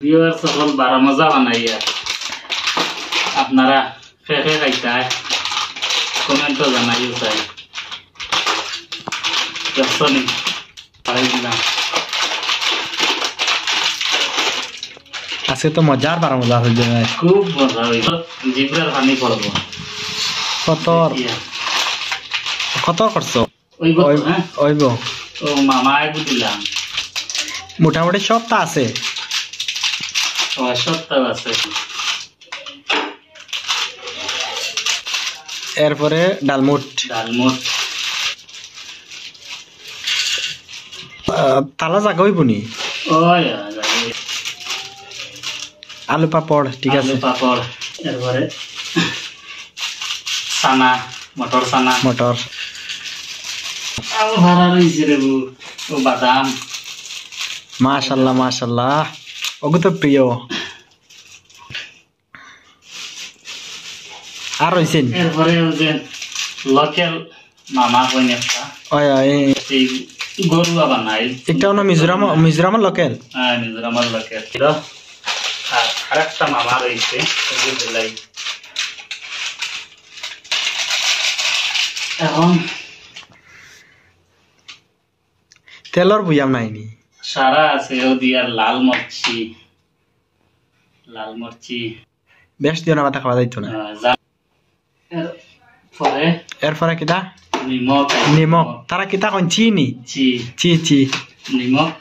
viewer সকল বারা মজা বানাইয়া আপনারা খেয়ে খাইতে কমেন্টও জানাইও চাই দর্শনী দিলাম আজকে তো মজার বারা মজা হইল খুব মজা হইল জিব্রার পানি পড়ব কত করছো ওইব ও মামায় বুঝলাম মোটামুটি সবটা আছে সবটাও আছে এরপরে ডালমুট তালা জাগা হইব নি আলু পাপড় ঠিক আছে পাপড় এরপরে সানা মটর ভাড়া রয়েছে রে ও বাদাম মাশাল্লাহ ওগো তো প্রিয় আর রয়েছেন এরপরে লোকাল মামা কইন একটা গরুয়া বানাই একটা হলো মিজোরামের লোকাল মিজোরামের লোকাল আর আরেকটা মামা রয়েছে এখন তেলর বুঝাম নাইনি সারা আছে ও দিয়ার লাল মরচি বেশ দিও না মাথা খাওয়া যাইতো না এরপরে কিতা নিমক তারা কিতা কন চিনি চি নিমক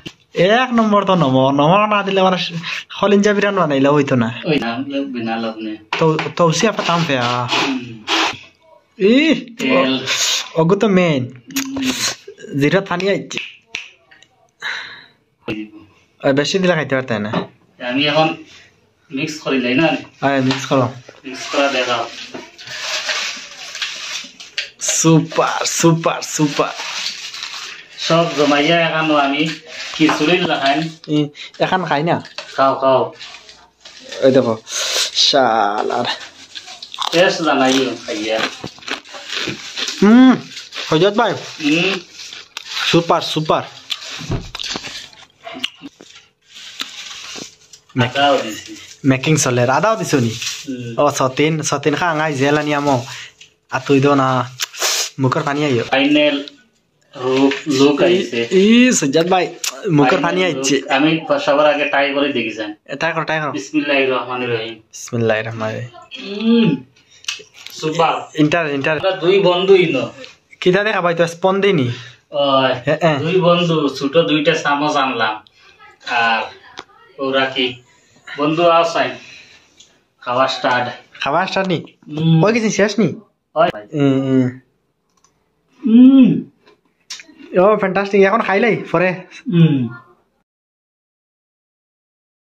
এক নম্বর তো নমক না দিলে মানে খলিঞ্জা বিরান বানাইলে হইতো না তো উসিয়া পাতাম ফেয়া ওগো তো মেন যেটা পানি আইছে বেশি দিলে খাইতে পারতে না আমি এখন মিক্স করি যাই না মিক্স করো মিক্স করা দেখাও সুপার সব জমাইয়া এখানো আমি খিচুড়ি লাগাই এখন খাই না খাও ওই দেখো শালার টেস্ট জানাইও খাইয়া হজরত ভাই সুপার মেকিং চলে আদাও দিছো নি ও সতিন খা আঙাই জেলানি আমো আতুই দো না মুখের পানি আইও ফাইনাল লুক আইছে সজ্জাদ ভাই মুখের পানি আইছে আমি সবার আগে ট্রাই করে দেখিছেন ট্রাই করো বিসমিল্লাহির রহমানির রহিম সুপার ইন্টার দুই বন্ধু ইনো কিটা দেখা ভাই তো স্পন্দি নি দুই বন্ধু ছোট দুইটা চামচ আনলাম আর ওরা কি বন্ধু আসাই খাওয়া স্টার্ট নি ওই কিছু শেষ নি ও ফ্যান্টাস্টিক এখন খাইলাই পরে